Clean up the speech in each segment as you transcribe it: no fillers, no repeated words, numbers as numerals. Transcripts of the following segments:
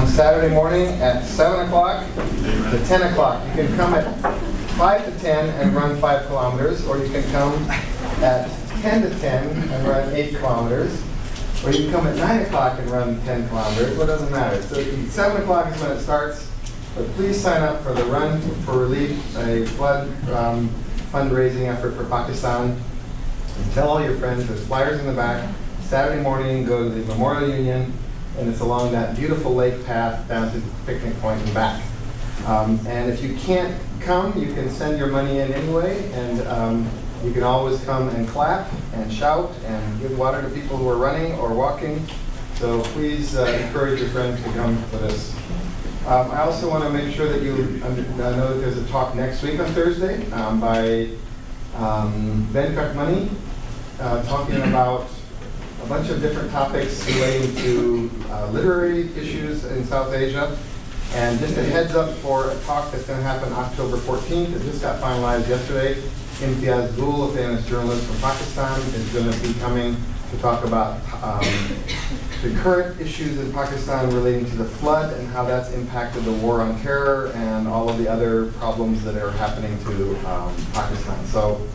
on Saturday morning at 7 o'clock to 10 o'clock. You can come at 5 to 10 and run 5 kilometers, or you can come at 10 to 10 and run 8 kilometers, or you can come at 9 o'clock and run 10 kilometers. Well, it doesn't matter. So 7 o'clock is when it starts, but please sign up for the Run for Relief, a flood fundraising effort for Pakistan. And tell all your friends, there's flyers in the back. Saturday morning, go to the Memorial Union, and it's along that beautiful lake path down to the picnic point and back. And if you can't come, you can send your money in anyway, and you can always come and clap and shout and give water to people who are running or walking. So please encourage your friends to come for this. I also want to make sure that you know that there's a talk next week on Thursday by Ben Kakmani, talking about a bunch of different topics relating to literary issues in South Asia. And just a heads up for a talk that's going to happen October 14th. It just got finalized yesterday. Ayaz Naseem, a famous journalist from Pakistan, is going to be coming to talk about the current issues in Pakistan relating to the flood and how that's impacted the war on terror and all of the other problems that are happening to Pakistan. So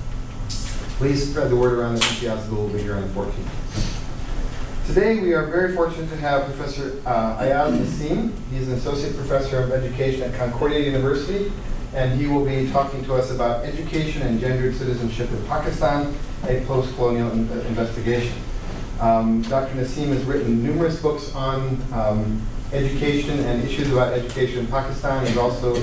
please spread the word around that Ayaz Naseem will be here on the 14th. Today we are very fortunate to have Professor Ayaz Naseem. He's an associate professor of education at Concordia University, and he will be talking to us about education and gendered citizenship in Pakistan, a post-colonial investigation. Dr. Naseem has written numerous books on education and issues about education in Pakistan. He's also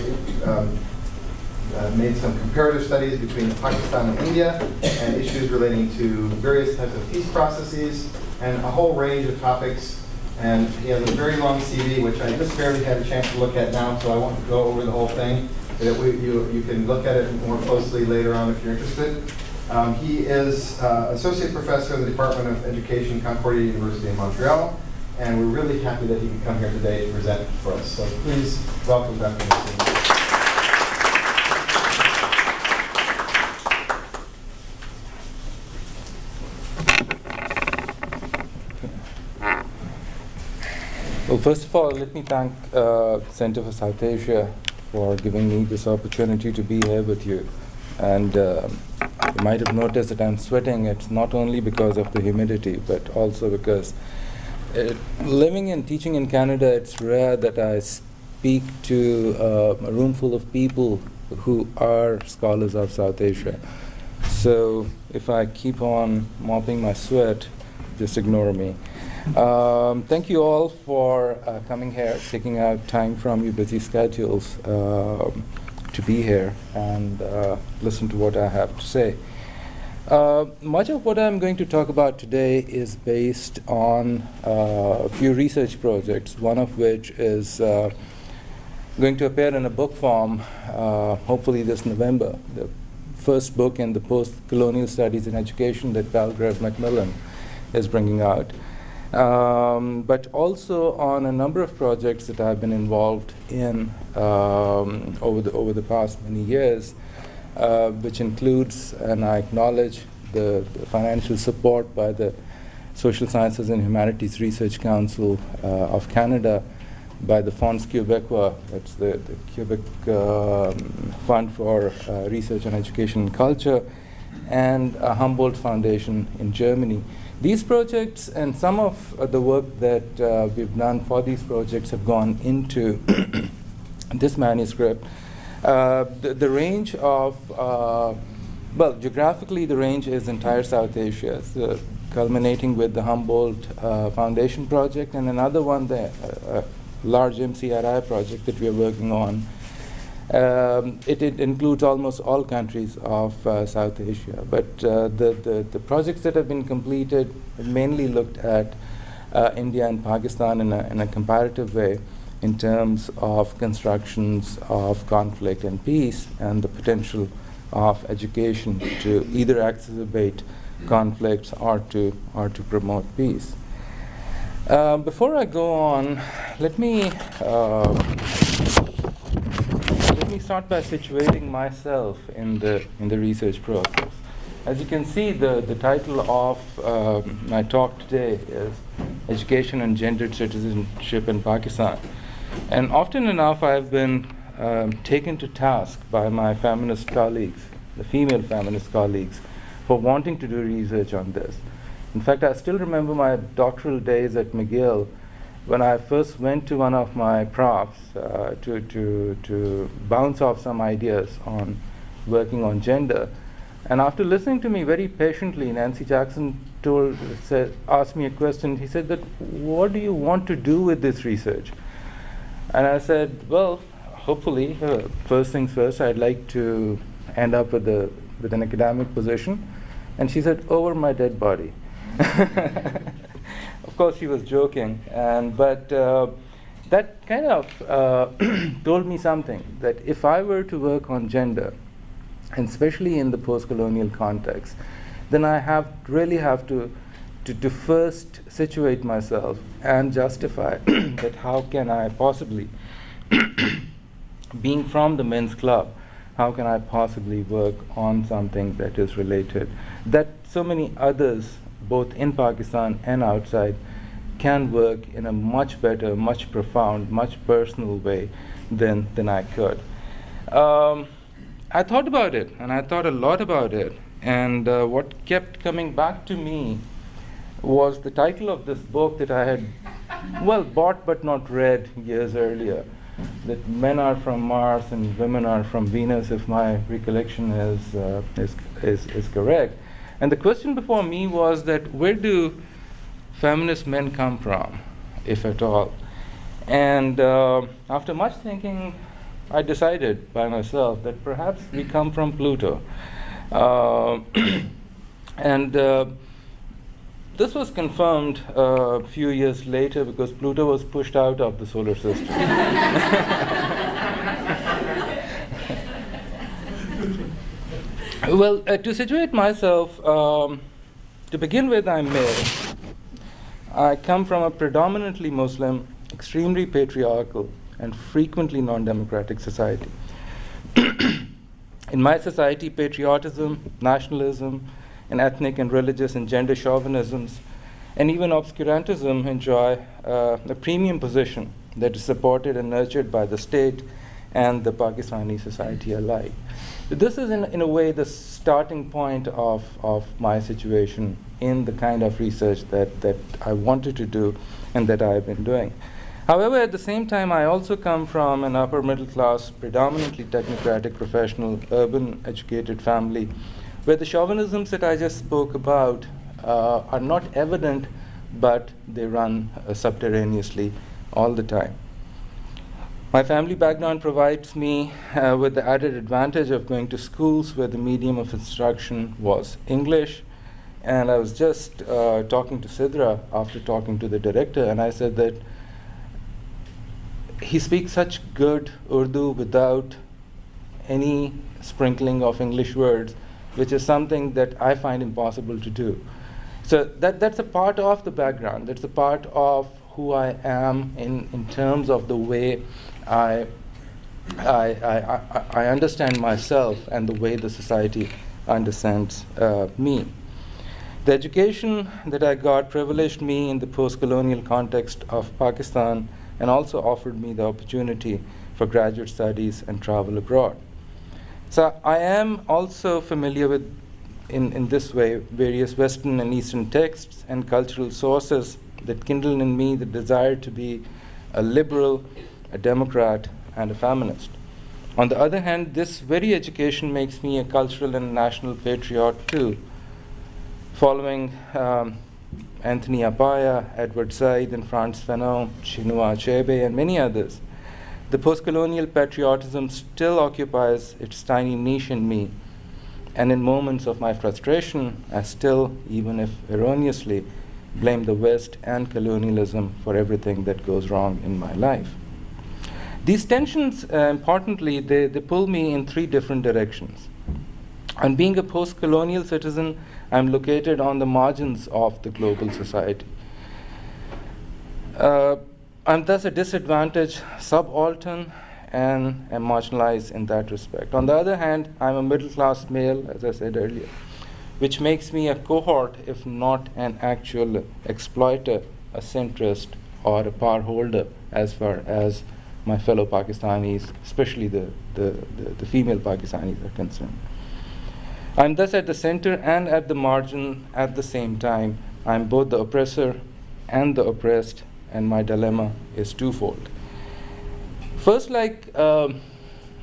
made some comparative studies between Pakistan and India and issues relating to various types of peace processes and a whole range of topics. And he has a very long CV, which I just barely had a chance to look at now, so I won't go over the whole thing. You can look at it more closely later on if you're interested. He is associate professor in the Department of Education, Concordia University in Montreal, and we're really happy that he could come here today to present for us. So please welcome Dr. Naseem. Well, first of all, let me thank Center for South Asia for giving me this opportunity to be here with you. And you might have noticed that I'm sweating. It's not only because of the humidity, but also because living and teaching in Canada, it's rare that I speak to a room full of people who are scholars of South Asia. So if I keep on mopping my sweat, just ignore me. Thank you all for coming here, taking out time from your busy schedules to be here and listen to what I have to say. Much of what I'm going to talk about today is based on a few research projects, one of which is going to appear in a book form, hopefully this November, the first book in the post-colonial studies in education that Palgrave Macmillan is bringing out. But also on a number of projects that I've been involved in over the past many years, which includes, and I acknowledge, the financial support by the Social Sciences and Humanities Research Council of Canada, by the Fonds Québécois, that's the Quebec Fund for Research on Education and Culture, and a Humboldt Foundation in Germany. These projects and some of the work that we've done for these projects have gone into this manuscript. The range of, well, geographically the range is entire South Asia, so culminating with the Humboldt Foundation project and another one, the large MCRI project that we are working on. It includes almost all countries of South Asia, but the projects that have been completed mainly looked at India and Pakistan in a comparative way in terms of constructions of conflict and peace and the potential of education to either exacerbate conflicts or to promote peace. Before I go on, let me start by situating myself in the research process. As you can see, the title of my talk today is Education and Gendered Citizenship in Pakistan. And often enough, I've been taken to task by my feminist colleagues, the female feminist colleagues, for wanting to do research on this. In fact, I still remember my doctoral days at McGill when I first went to one of my profs to bounce off some ideas on working on gender. And after listening to me very patiently, Nancy Jackson asked me a question. He said that, what do you want to do with this research? And I said, well, hopefully, first things first, I'd like to end up with an academic position. And she said, over my dead body. Of course, she was joking, but that kind of told me something, that if I were to work on gender, and especially in the post-colonial context, then I really have to first situate myself and justify that how can I possibly, being from the men's club, how can I possibly work on something that is related, that so many others, both in Pakistan and outside, can work in a much better, much profound, much personal way than I could. I thought about it, and I thought a lot about it, and what kept coming back to me was the title of this book that I had, well, bought but not read years earlier, that men are from Mars and women are from Venus, if my recollection is correct. And the question before me was that, where do feminist men come from, if at all? And after much thinking, I decided by myself that perhaps we come from Pluto. And this was confirmed a few years later because Pluto was pushed out of the solar system. Well, to situate myself, to begin with, I'm male. I come from a predominantly Muslim, extremely patriarchal, and frequently non-democratic society. In my society, patriotism, nationalism, and ethnic and religious and gender chauvinisms, and even obscurantism enjoy a premium position that is supported and nurtured by the state and the Pakistani society alike. This is, in a way, the starting point of my situation in the kind of research that I wanted to do and that I've been doing. However, at the same time, I also come from an upper middle class, predominantly technocratic, professional, urban, educated family, where the chauvinisms that I just spoke about are not evident, but they run subterraneously all the time. My family background provides me with the added advantage of going to schools where the medium of instruction was English. And I was just talking to Sidra after talking to the director, and I said that he speaks such good Urdu without any sprinkling of English words, which is something that I find impossible to do. So that's a part of the background. That's a part of who I am in terms of the way I understand myself and the way the society understands me. The education that I got privileged me in the post-colonial context of Pakistan and also offered me the opportunity for graduate studies and travel abroad. So I am also familiar with, in this way, various Western and Eastern texts and cultural sources that kindle in me the desire to be a liberal, a democrat, and a feminist. On the other hand, this very education makes me a cultural and national patriot too. Following Anthony Appiah, Edward Said, and Frantz Fanon, Chinua Achebe, and many others, the post-colonial patriotism still occupies its tiny niche in me, and in moments of my frustration, I still, even if erroneously, blame the West and colonialism for everything that goes wrong in my life. These tensions, importantly, they pull me in three different directions. And being a post-colonial citizen, I'm located on the margins of the global society. I'm thus a disadvantaged subaltern and am marginalized in that respect. On the other hand, I'm a middle-class male, as I said earlier, which makes me a cohort, if not an actual exploiter, a centrist, or a power holder as far as my fellow Pakistanis, especially the female Pakistanis, are concerned. I'm thus at the center and at the margin at the same time. I'm both the oppressor and the oppressed, and my dilemma is twofold. First, like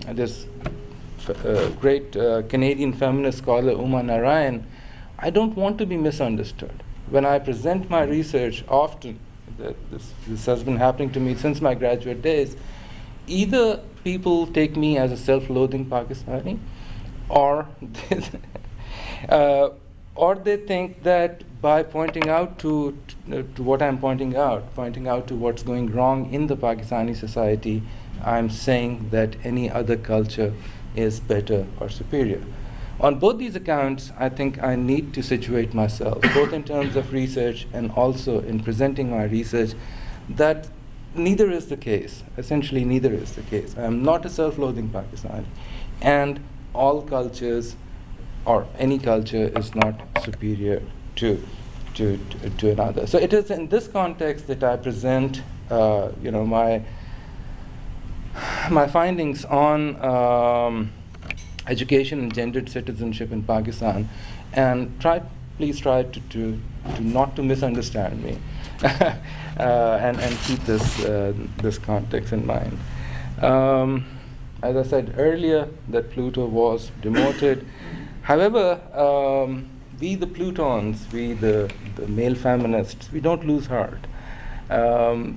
this great Canadian feminist scholar Uma Narayan, I don't want to be misunderstood. When I present my research, often, this has been happening to me since my graduate days, either people take me as a self-loathing Pakistani, or they think that by pointing out to what I'm pointing out to what's going wrong in the Pakistani society, I'm saying that any other culture is better or superior. On both these accounts, I think I need to situate myself, both in terms of research and also in presenting my research, that neither is the case. Essentially, neither is the case. I am not a self-loathing Pakistani, and all cultures or any culture is not superior to another. So it is in this context that I present, my findings on education and gendered citizenship in Pakistan, and please try to not to misunderstand me, and keep this context in mind. As I said earlier, that Pluto was demoted. However, we the Plutons, we the male feminists, we don't lose heart.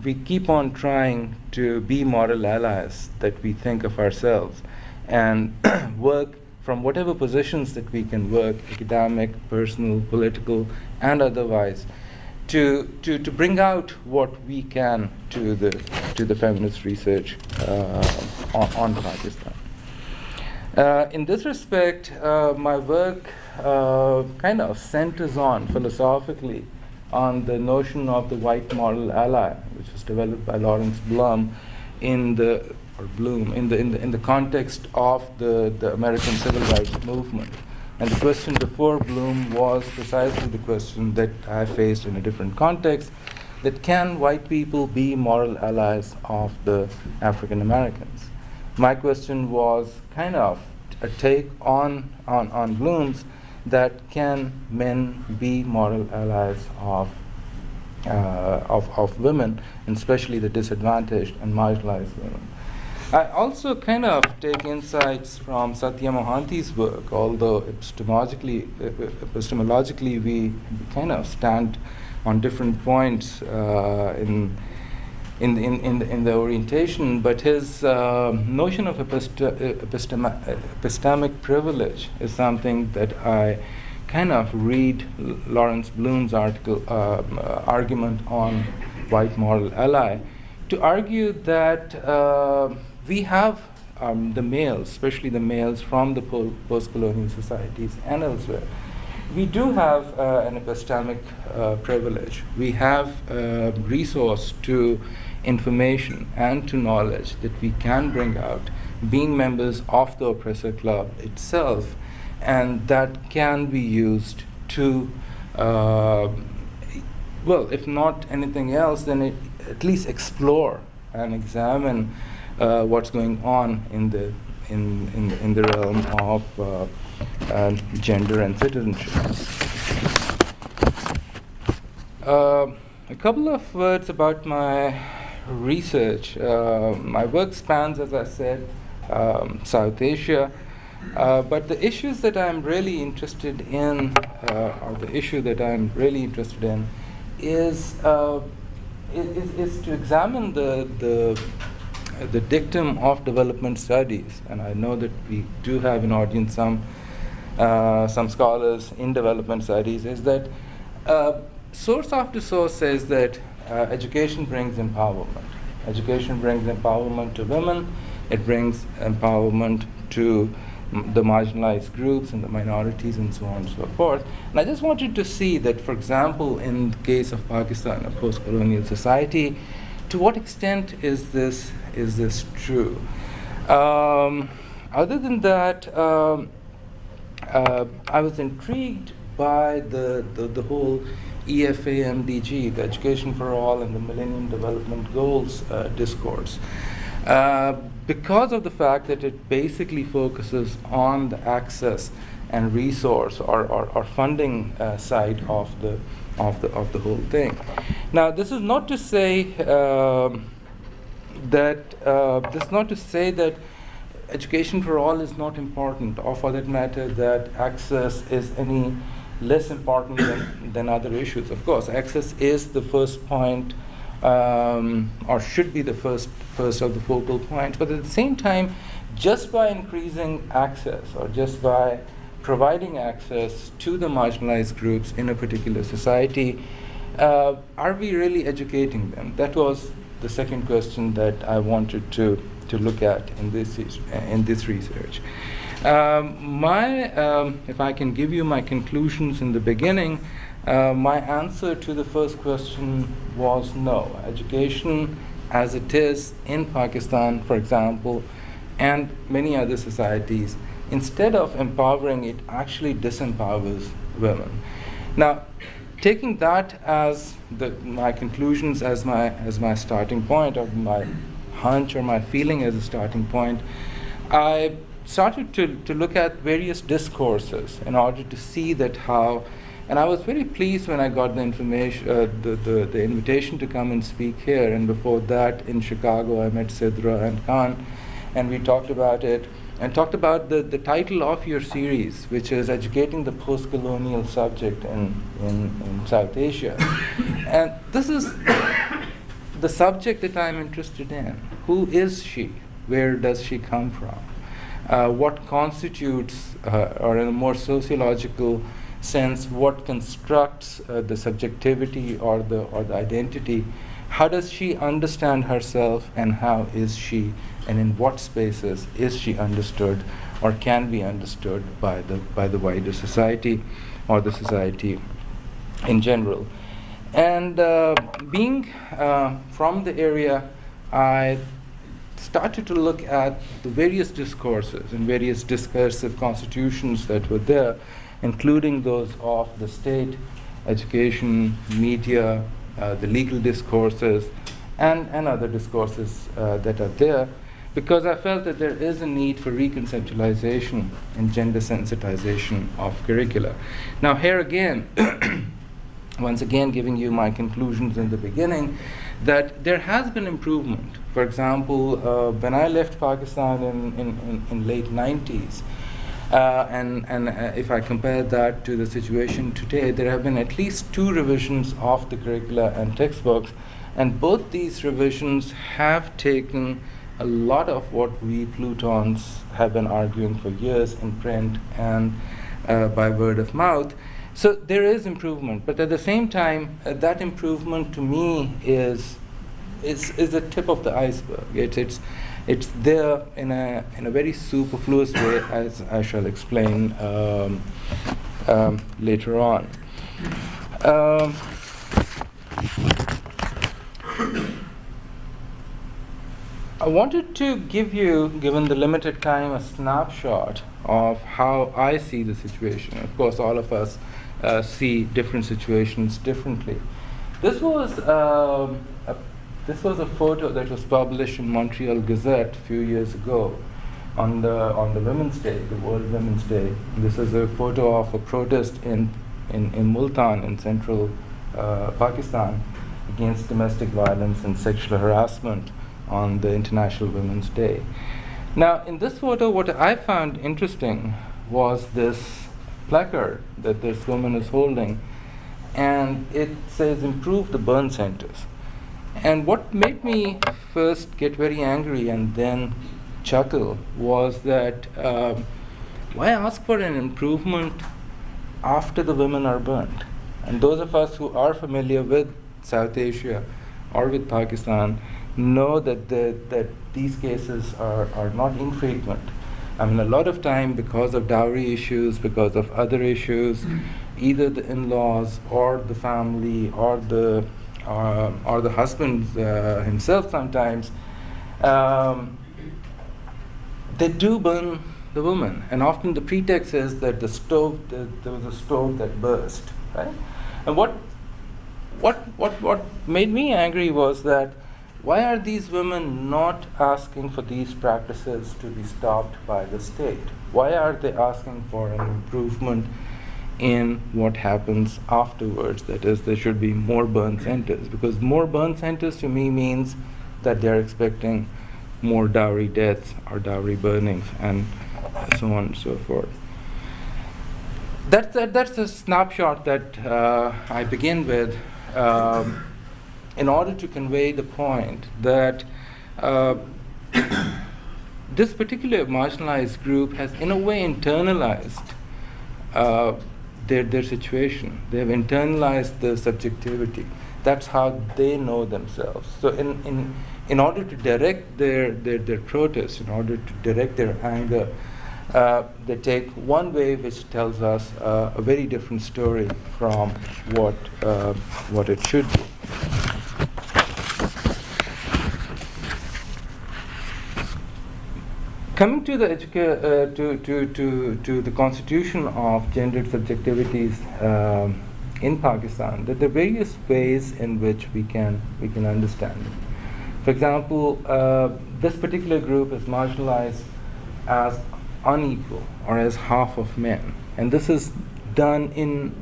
We keep on trying to be moral allies that we think of ourselves, and work from whatever positions that we can work, academic, personal, political, and otherwise, to bring out what we can to the feminist research on Pakistan. In this respect, my work kind of centers on, philosophically, on the notion of the white moral ally, which was developed by Lawrence Bloom in the context of the American Civil Rights Movement. And the question before Bloom was precisely the question that I faced in a different context, that can white people be moral allies of the African Americans? My question was kind of a take on Bloom's, that can men be moral allies of women, and especially the disadvantaged and marginalized women. I also kind of take insights from Satya Mohanty's work, although epistemologically we kind of stand on different points in the orientation, but his notion of epistemic privilege is something that I kind of read Lawrence Bloom's argument on white moral ally to argue that we have the males, especially the males from the post-colonial societies and elsewhere. We do have an epistemic privilege. We have resource to information and to knowledge that we can bring out, being members of the oppressor club itself, and that can be used to, if not anything else, then at least explore and examine what's going on in the realm of gender and citizenship. A couple of words about my research. My work spans, as I said, South Asia, but the issues that I'm really interested in, is to examine the dictum of development studies, and I know that we do have in audience some scholars in development studies, is that source after source says that education brings empowerment. Education brings empowerment to women. It brings empowerment to the marginalized groups and the minorities and so on and so forth. And I just wanted to see that, for example, in the case of Pakistan, a post-colonial society, to what extent is this true? Other than that, I was intrigued by the whole EFA MDG, the Education for All and the Millennium Development Goals discourse. because of the fact that it basically focuses on the access and resource or funding side of the whole thing. Now, this is not to say that education for all is not important, or for that matter, that access is any less important than other issues. Of course, access is the first point, or should be the first of the focal points. But at the same time, just by increasing access, or just by providing access to the marginalized groups in a particular society, are we really educating them? That was the second question that I wanted to look at in this research. If I can give you my conclusions in the beginning, my answer to the first question was no. Education as it is in Pakistan, for example, and many other societies, instead of empowering, it actually disempowers women. Now, taking that as my conclusions as my starting point, or my hunch or my feeling as a starting point, I started to look at various discourses in order to see that how, and I was very pleased when I got the information, the invitation to come and speak here. And before that, in Chicago, I met Sidra and Khan, and we talked about it, and talked about the title of your series, which is Educating the Post-Colonial Subject in South Asia. And this is the subject that I'm interested in. Who is she? Where does she come from? What constitutes, or in a more sociological sense, what constructs the subjectivity or the identity? How does she understand herself, and how is she, and in what spaces is she understood or can be understood by the wider society, or the society in general? And being from the area, I started to look at the various discourses and various discursive constitutions that were there, including those of the state, education, media, the legal discourses, and other discourses that are there, because I felt that there is a need for reconceptualization and gender sensitization of curricula. Now, here again, once again giving you my conclusions in the beginning, that there has been improvement. For example, when I left Pakistan in late 90s, and if I compare that to the situation today, there have been at least 2 revisions of the curricula and textbooks, and both these revisions have taken a lot of what we Plutons have been arguing for years in print and by word of mouth. So there is improvement, but at the same time, that improvement to me is the tip of the iceberg. It's there in a very superfluous way, as I shall explain later on. I wanted to give you, given the limited time, a snapshot of how I see the situation. Of course, all of us see different situations differently. This was a photo that was published in Montreal Gazette a few years ago on the Women's Day, the World Women's Day. This is a photo of a protest in Multan in central Pakistan against domestic violence and sexual harassment on the International Women's Day. Now, in this photo, what I found interesting was this placard that this woman is holding, and it says, "Improve the burn centers." And what made me first get very angry and then chuckle was that why ask for an improvement after the women are burned? And those of us who are familiar with South Asia or with Pakistan know that these cases are not infrequent. I mean, a lot of time, because of dowry issues, because of other issues, either the in-laws or the family or the husband himself sometimes, they do burn the woman, and often the pretext is that there was a stove that burst, right? And what made me angry was that why are these women not asking for these practices to be stopped by the state? Why are they asking for an improvement in what happens afterwards? That is, there should be more burn centers, because more burn centers to me means that they're expecting more dowry deaths or dowry burnings and so on and so forth. That's a snapshot that I begin with in order to convey the point that this particular marginalized group has in a way internalized their situation. They have internalized the subjectivity. That's how they know themselves. So in order to direct their protest, in order to direct their anger, they take one way which tells us a very different story from what it should be. Coming to the to the constitution of gendered subjectivities in Pakistan, there are various ways in which we can understand it. For example, this particular group is marginalized as unequal or as half of men, and this is done in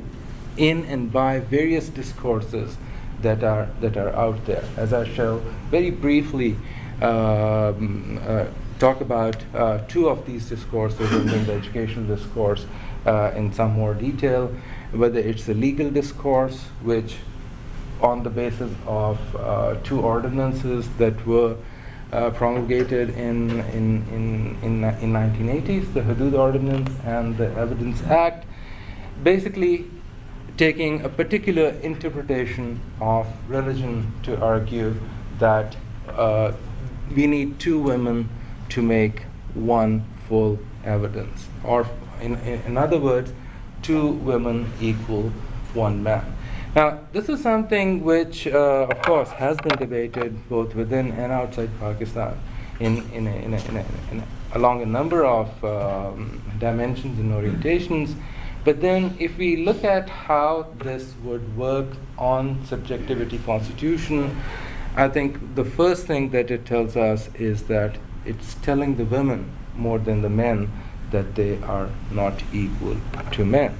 and by various discourses that are out there. As I shall very briefly talk about two of these discourses in the educational discourse in some more detail, whether it's the legal discourse, which on the basis of two ordinances that were promulgated in 1980s, the Hudud Ordinance and the Evidence Act, basically taking a particular interpretation of religion to argue that we need two women to make one full evidence, or in other words, two women equal one man. Now, this is something which, of course, has been debated both within and outside Pakistan along a number of dimensions and orientations. But then, if we look at how this would work on subjectivity constitution, I think the first thing that it tells us is that it's telling the women more than the men that they are not equal to men.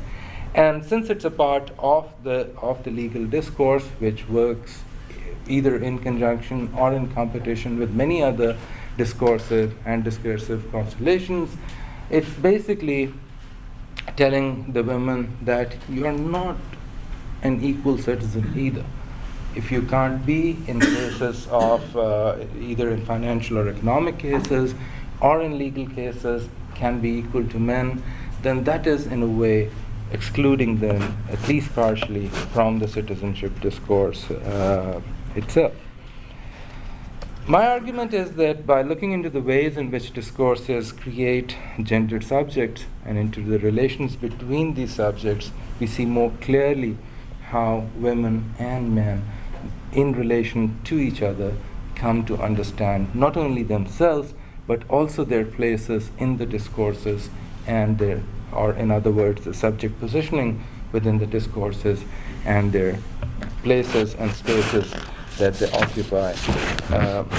And since it's a part of the legal discourse, which works either in conjunction or in competition with many other discursive and discursive constellations, it's basically telling the women that you are not an equal citizen either. If you can't be in cases of either in financial or economic cases or in legal cases can be equal to men, then that is in a way excluding them, at least partially, from the citizenship discourse itself. My argument is that by looking into the ways in which discourses create gendered subjects and into the relations between these subjects, we see more clearly how women and men in relation to each other come to understand not only themselves but also their places in the discourses and their, or in other words, the subject positioning within the discourses and their places and spaces that they occupy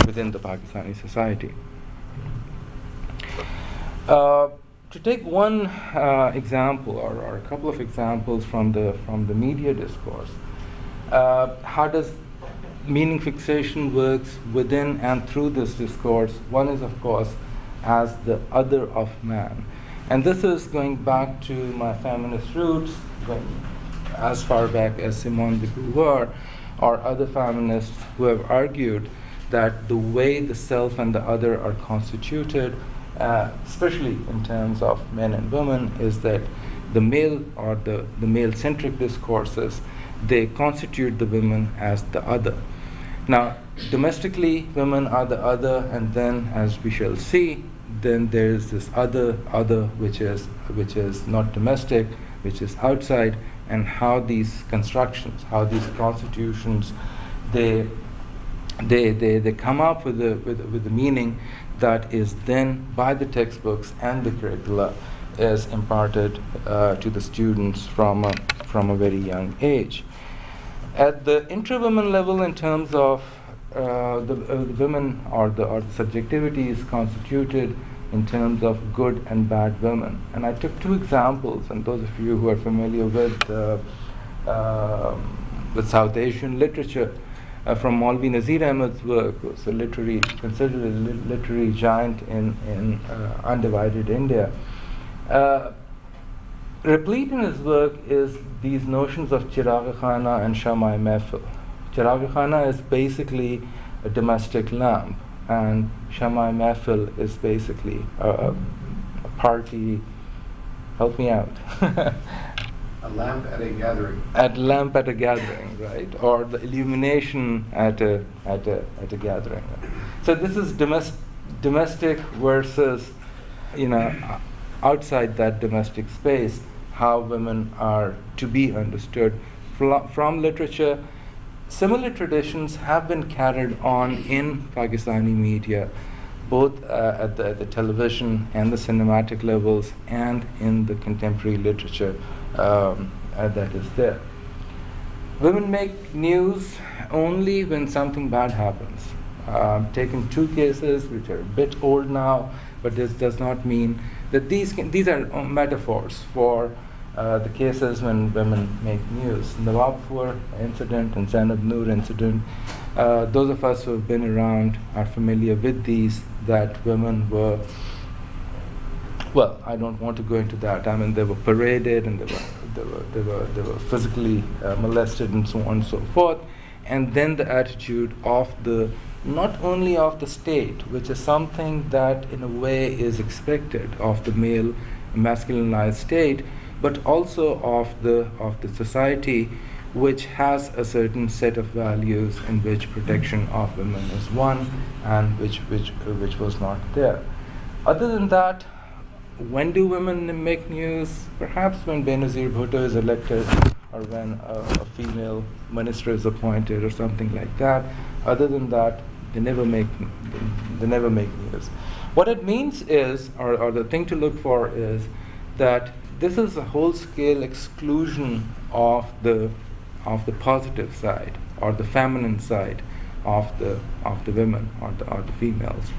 within the Pakistani society. To take one example or a couple of examples from the media discourse, how does meaning fixation works within and through this discourse? One is, of course, as the other of man. And this is going back to my feminist roots, going as far back as Simone de Beauvoir or other feminists who have argued that the way the self and the other are constituted, especially in terms of men and women, is that the male or the male-centric discourses, they constitute the women as the other. Now, domestically, women are the other, and then, as we shall see, then there's this other which is not domestic, which is outside, and how these constructions, how these constitutions, they come up with the meaning that is then by the textbooks and the curricula is imparted to the students from a very young age. At the intra-women level, in terms of the women or the subjectivity is constituted in terms of good and bad women. And I took two examples, and those of you who are familiar with South Asian literature, from Maulvi Nazir Ahmed's work, who's considered a literary giant in undivided India. Replete in his work is these notions of Chirag Khana and Shama-e Mehfil. Chirag Khana is basically a domestic lamp, and Shama-e Mehfil is basically a party. Help me out. A lamp at a gathering. Lamp at a gathering, right? Or the illumination at a gathering. So this is domestic versus, outside that domestic space, how women are to be understood from literature. Similar traditions have been carried on in Pakistani media, both at the television and the cinematic levels, and in the contemporary literature that is there. Women make news only when something bad happens. I've taken two cases which are a bit old now, but this does not mean that these are metaphors for the cases when women make news. Nawabpur incident and Zainab Noor incident, those of us who have been around are familiar with these, that women were, well, I don't want to go into that. I mean, they were paraded and they were physically molested and so on and so forth. And then the attitude of not only of the state, which is something that in a way is expected of the male masculinized state, but also of the society, which has a certain set of values in which protection of women is one, and which was not there. Other than that, when do women make news? Perhaps when Benazir Bhutto is elected, or when a female minister is appointed, or something like that. Other than that, they never make news. What it means is, or the thing to look for is, that this is a whole-scale exclusion of the positive side, or the feminine side of the women or the females.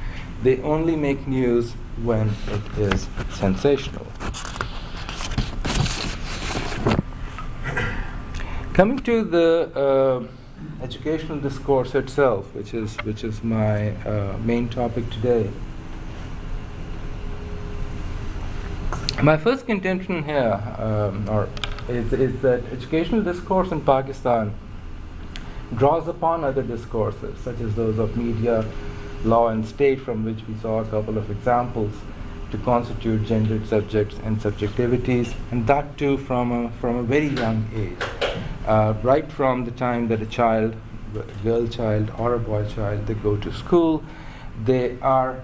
They only make news when it is sensational. Coming to the educational discourse itself, which is my main topic today. My first contention here is that educational discourse in Pakistan draws upon other discourses, such as those of media, law, and state, from which we saw a couple of examples, to constitute gendered subjects and subjectivities, and that too from a very young age. Right from the time that a child, a girl child or a boy child, they go to school, they are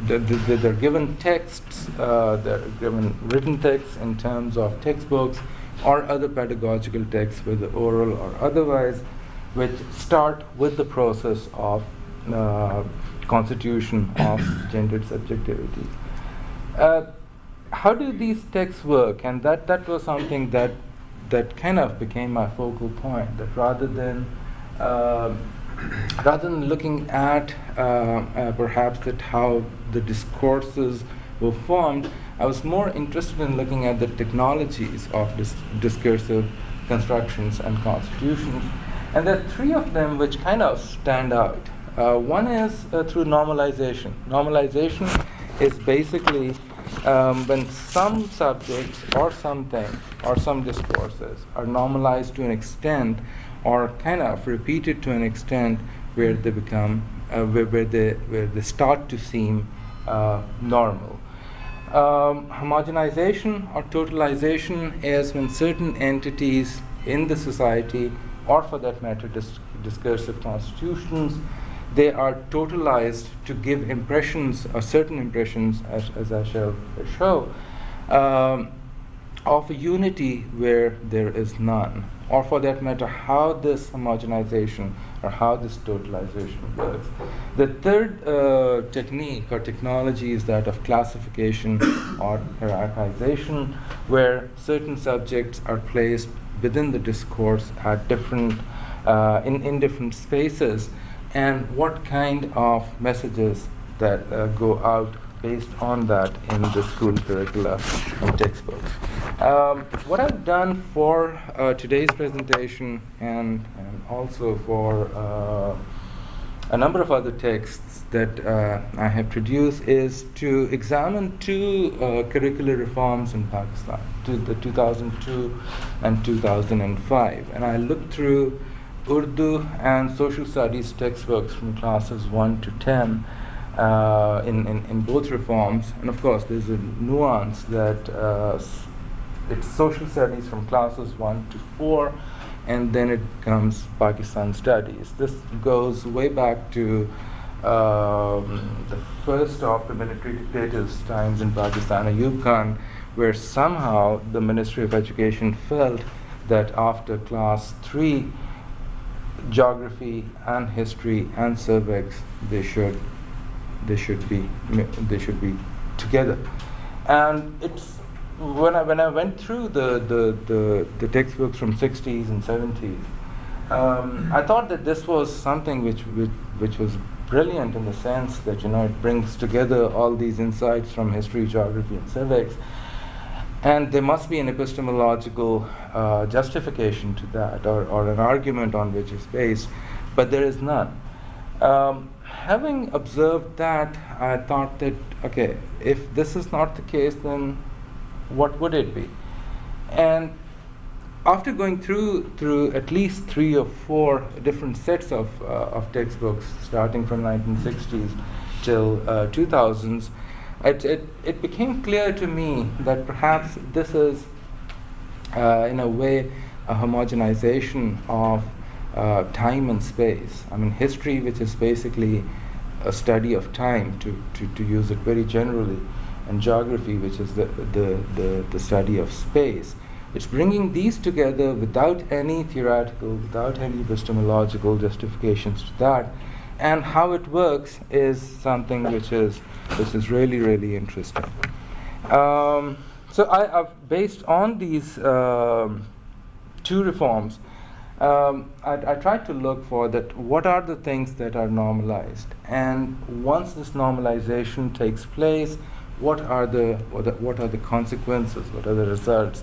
they're given texts, they're given written texts in terms of textbooks or other pedagogical texts, whether oral or otherwise, which start with the process of constitution of gendered subjectivity. How do these texts work? And that was something that kind of became my focal point, that rather than looking at perhaps that how the discourses were formed, I was more interested in looking at the technologies of discursive constructions and constitutions. And there are three of them which kind of stand out. One is through normalization. Normalization is basically when some subjects or something or some discourses are normalized to an extent, or kind of repeated to an extent where they become where they start to seem normal. Homogenization or totalization is when certain entities in the society, or for that matter discursive constitutions, they are totalized to give impressions, or certain impressions, as I shall show, of a unity where there is none, or for that matter how this homogenization or how this totalization works. The third technique or technology is that of classification or hierarchization, where certain subjects are placed within the discourse at different in different spaces, and what kind of messages that go out based on that in the school curricula and textbooks. What I've done for today's presentation and also for a number of other texts that I have produced is to examine two curricular reforms in Pakistan, the 2002 and 2005. And I looked through Urdu and social studies textbooks from classes 1 to 10 in both reforms. And of course, there's a nuance that it's social studies from classes 1 to 4, and then it comes Pakistan studies. This goes way back to the first of the military dictators' times in Pakistan, Ayub Khan, where somehow the Ministry of Education felt that after class 3, geography and history and civics, they should be together. And it's when I went through the textbooks from 60s and 70s, I thought that this was something which was brilliant in the sense that it brings together all these insights from history, geography, and civics, and there must be an epistemological justification to that, or an argument on which it's based, but there is none. Having observed that, I thought that, okay, if this is not the case, then what would it be? And after going through at least 3 or 4 different sets of textbooks, starting from 1960s till 2000s, it became clear to me that perhaps this is, in a way, a homogenization of time and space. I mean, history, which is basically a study of time, to use it very generally, and geography, which is the study of space. It's bringing these together without any theoretical, without any epistemological justifications to that, and how it works is something which is really, really interesting. So I've based on these 2 reforms, I tried to look for that. What are the things that are normalized, and once this normalization takes place, what are the consequences? What are the results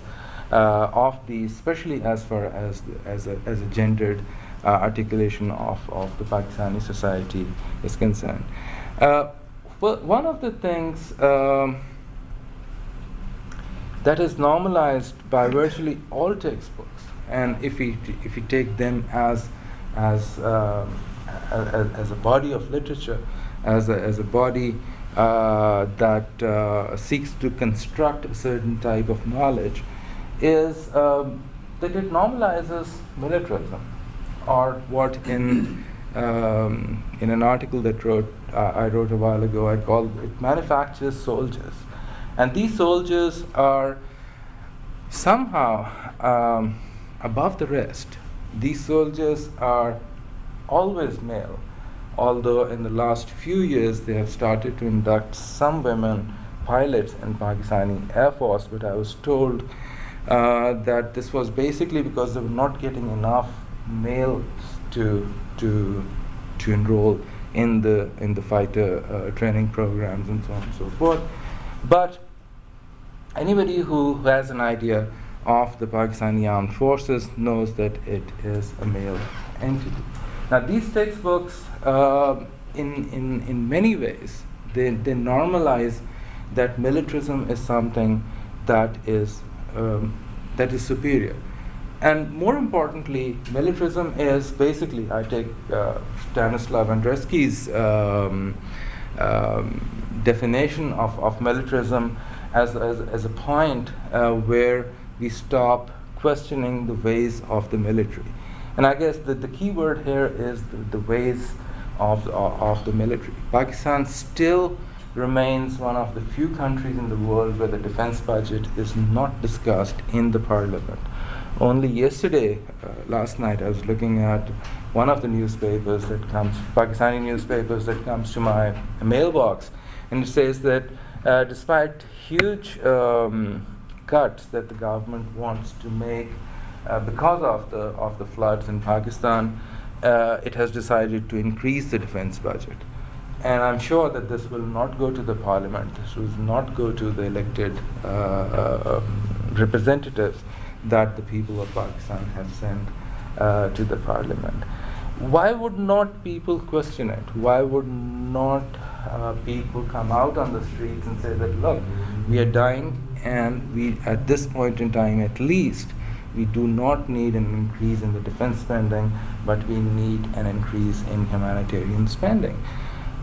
of these, especially as far as a gendered articulation of the Pakistani society is concerned? Well, one of the things that is normalized by virtually all textbooks, and if we take them as a body of literature, as a body that seeks to construct a certain type of knowledge, is that it normalizes militarism, or what in an article that I wrote a while ago, I called it manufactures soldiers. And these soldiers are somehow above the rest. These soldiers are always male, although in the last few years they have started to induct some women pilots in Pakistani Air Force, but I was told that this was basically because they were not getting enough males to enroll in the fighter training programs and so on and so forth. But anybody who has an idea of the Pakistani Armed Forces knows that it is a male entity. Now, these textbooks, in many ways, they normalize that militarism is something that is superior. And more importantly, militarism is basically, I take Stanislav Andreski's definition of militarism as a point where we stop questioning the ways of the military. And I guess that the key word here is the ways of the military. Pakistan still remains one of the few countries in the world where the defense budget is not discussed in the parliament. Only yesterday, last night, I was looking at one of the newspapers that comes, Pakistani newspapers that comes to my mailbox, and it says that despite huge cuts that the government wants to make because of the floods in Pakistan, it has decided to increase the defense budget. And I'm sure that this will not go to the parliament, this will not go to the elected representatives that the people of Pakistan have sent to the parliament. Why would not people question it? Why would not people come out on the streets and say that, look, we are dying, and we, at this point in time at least, we do not need an increase in the defense spending, but we need an increase in humanitarian spending.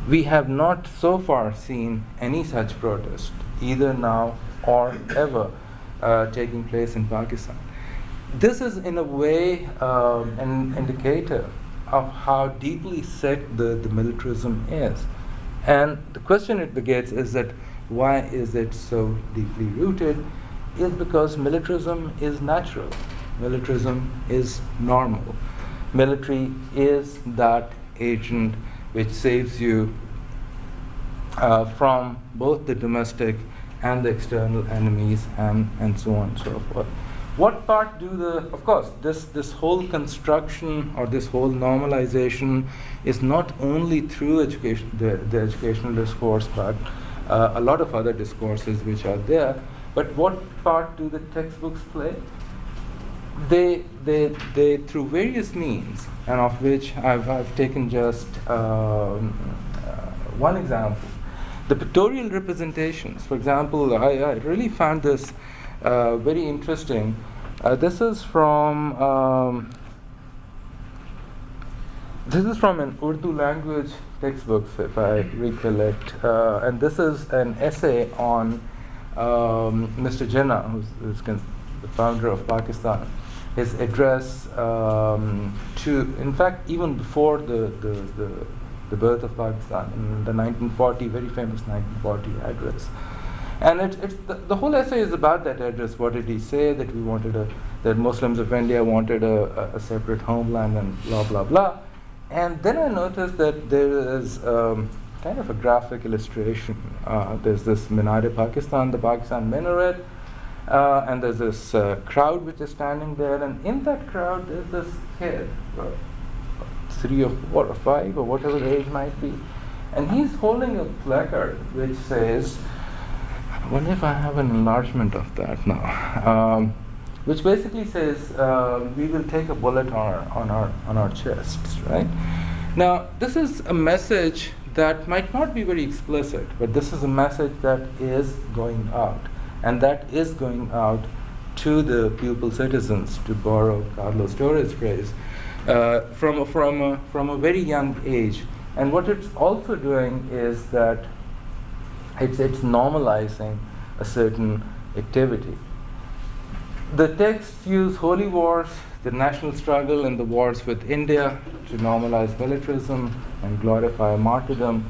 We have not so far seen any such protest, either now or ever, taking place in Pakistan. This is in a way an indicator of how deeply set the militarism is. And the question it begets is that why is it so deeply rooted? Is because militarism is natural. Militarism is normal. Military is that agent which saves you from both the domestic and the external enemies, and so on and so forth. What part do of course, this whole construction or this whole normalization is not only through education, the educational discourse, but a lot of other discourses which are there. But what part do the textbooks play? They through various means, and of which I've taken just one example. The pictorial representations, for example, I really found this very interesting. This is from an Urdu language textbook, if I recollect, and this is an essay on Mr. Jinnah, who's the founder of Pakistan. His address to, in fact, even before the birth of Pakistan, in the 1940, very famous 1940 address. And it's the whole essay is about that address. What did he say? That that Muslims of India wanted a separate homeland, and blah blah blah. And then I noticed that there is kind of a graphic illustration. There's this minaret Pakistan, the Pakistan minaret, and there's this crowd which is standing there, and in that crowd there's this kid, 3 or 4 or 5 or whatever the age might be, and he's holding a placard which says, I wonder if I have an enlargement of that now, which basically says we will take a bullet on our chests, right? Now this is a message that might not be very explicit, but this is a message that is going out, and that is going out to the pupil citizens, to borrow Carlos Torres' phrase, from a very young age. And what it's also doing is that it's normalizing a certain activity. The texts use holy wars, the national struggle, and the wars with India to normalize militarism and glorify martyrdom.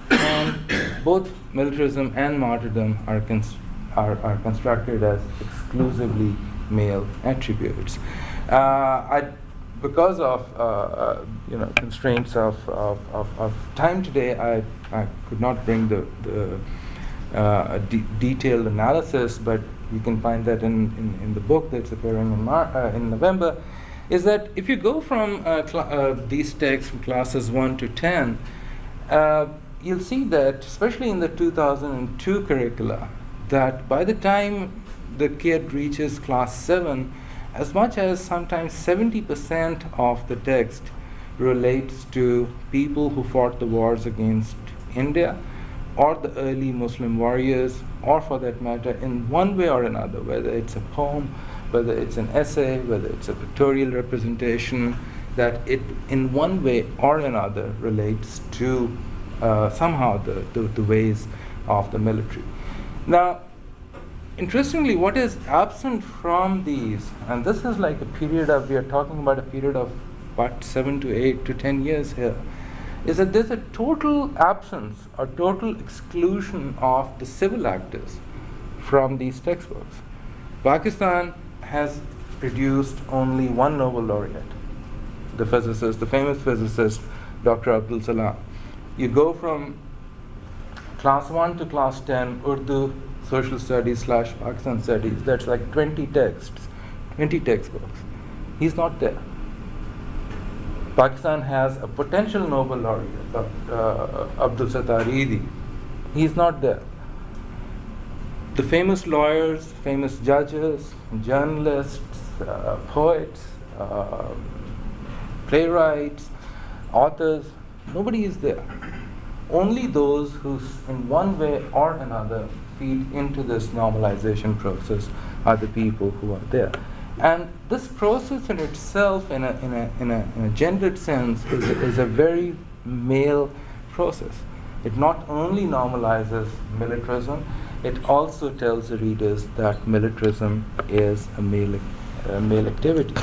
And both militarism and martyrdom are constructed as exclusively male attributes. Because of constraints of time today, I could not bring the detailed analysis, but you can find that in the book that's appearing in November. Is that if you go from these texts from classes 1 to 10, you'll see that, especially in the 2002 curricula, that by the time the kid reaches class 7, as much as sometimes 70% of the text relates to people who fought the wars against India, or the early Muslim warriors, or for that matter, in one way or another, whether it's a poem, whether it's an essay, whether it's a pictorial representation, that it in one way or another relates to somehow the ways of the military. Now, interestingly, what is absent from these, and this is like a period of, we are talking about a period of what, 7 to 8 to 10 years here, is that there's a total absence or total exclusion of the civil actors from these textbooks. Pakistan has produced only one Nobel laureate, the physicist, the famous physicist, Dr. Abdul Salam. You go from class 1 to class 10, Urdu, social studies / Pakistan studies, that's like 20 texts, 20 textbooks. He's not there. Pakistan has a potential Nobel laureate, Abdul Sattar Eidi. He's not there. The famous lawyers, famous judges, journalists, poets, playwrights, authors, nobody is there. Only those who, in one way or another, feed into this normalization process are the people who are there. And this process in itself, in a gendered sense, is a very male process. It not only normalizes militarism, it also tells the readers that militarism is a male activity.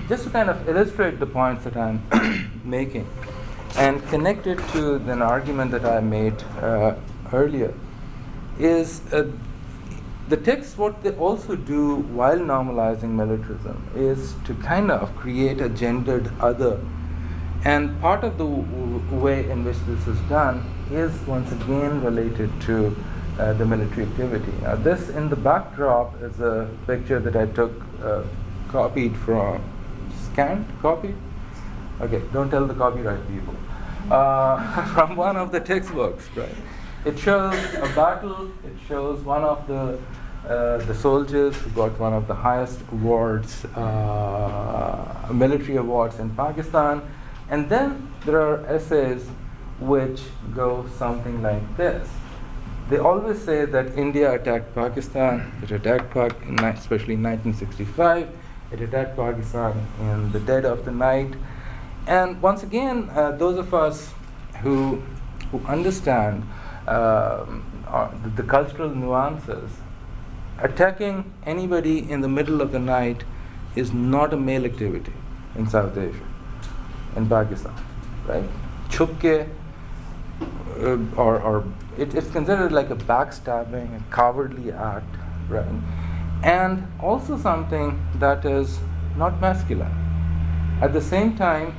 Just to kind of illustrate the points that I'm making and connect it to an argument that I made earlier, is the texts, what they also do while normalizing militarism is to kind of create a gendered other. And part of the way in which this is done is once again related to the military activity. Now this in the backdrop is a picture that I took, copied from, scanned, copied? Okay, don't tell the copyright people. From one of the textbooks, right? It shows a battle, it shows one of the soldiers who got one of the highest awards, military awards in Pakistan. And then there are essays which go something like this. They always say that India attacked Pakistan, it attacked especially in 1965, it attacked Pakistan in the dead of the night. And once again, those of us who understand the cultural nuances, attacking anybody in the middle of the night is not a male activity in South Asia, in Pakistan, right? Chupke, or it's considered like a backstabbing, a cowardly act, right? And also something that is not masculine. At the same time,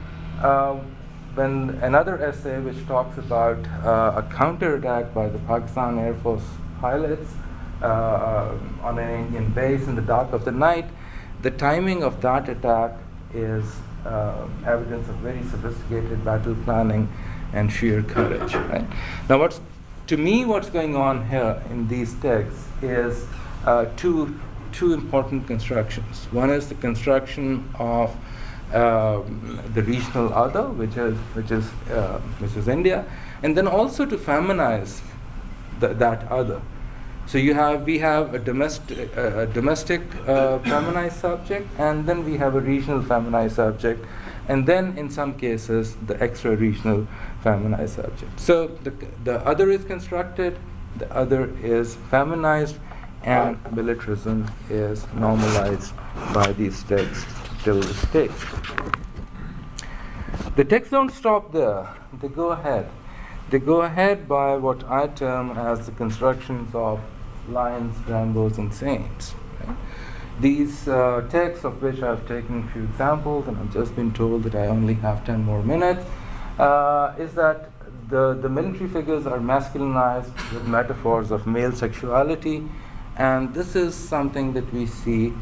when another essay which talks about a counterattack by the Pakistan Air Force pilots on an Indian base in the dark of the night, the timing of that attack is evidence of very sophisticated battle planning and sheer courage. Right? Now, what's going on here in these texts is two important constructions. One is the construction of the regional other, which is India, and then also to feminize that other. So we have a domestic feminized subject, and then we have a regional feminized subject, and then in some cases the extra-regional feminized subject. So the other is constructed, the other is feminized, and militarism is normalized by these texts till this day. The texts don't stop there. They go ahead. They go ahead by what I term as the constructions of lions, Rambos, and saints. Right? These texts, of which I've taken a few examples, and I've just been told that I only have 10 more minutes, is that the military figures are masculinized with metaphors of male sexuality, and this is something that we see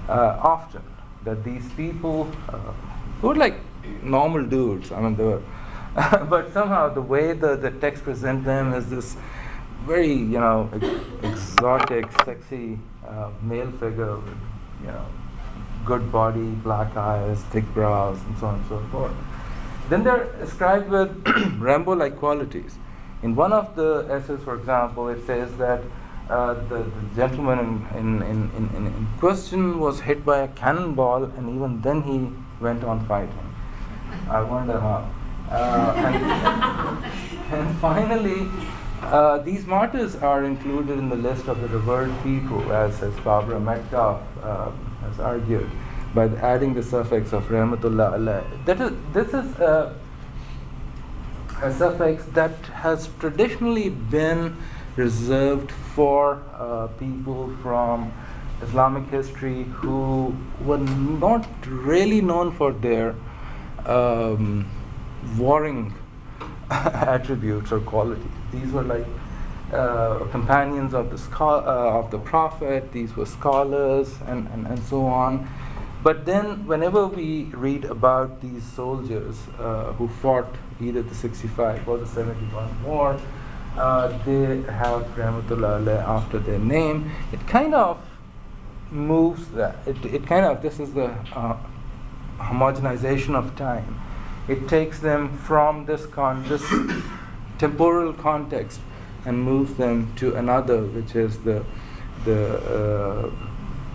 often, that these people who are like normal dudes, I mean, they were, but somehow the way the text present them is this very, exotic, sexy male figure with, good body, black eyes, thick brows, and so on and so forth. Then they're described with Rambo-like qualities. In one of the essays, for example, it says that the gentleman in question was hit by a cannonball, and even then he went on fighting. I wonder how. And finally, these martyrs are included in the list of the revered people, as Barbara Metcalf has argued, by adding the suffix of Rahmatullah alayh. This is a suffix that has traditionally been reserved for people from Islamic history who were not really known for their warring attributes or qualities. These were like companions of the Prophet. These were scholars and so on. But then, whenever we read about these soldiers who fought either the 65 or the 71 war, they have Rahmatullah Alayh after their name. It kind of moves that. It kind of, this is the homogenization of time. It takes them from this temporal context and moves them to another, which is the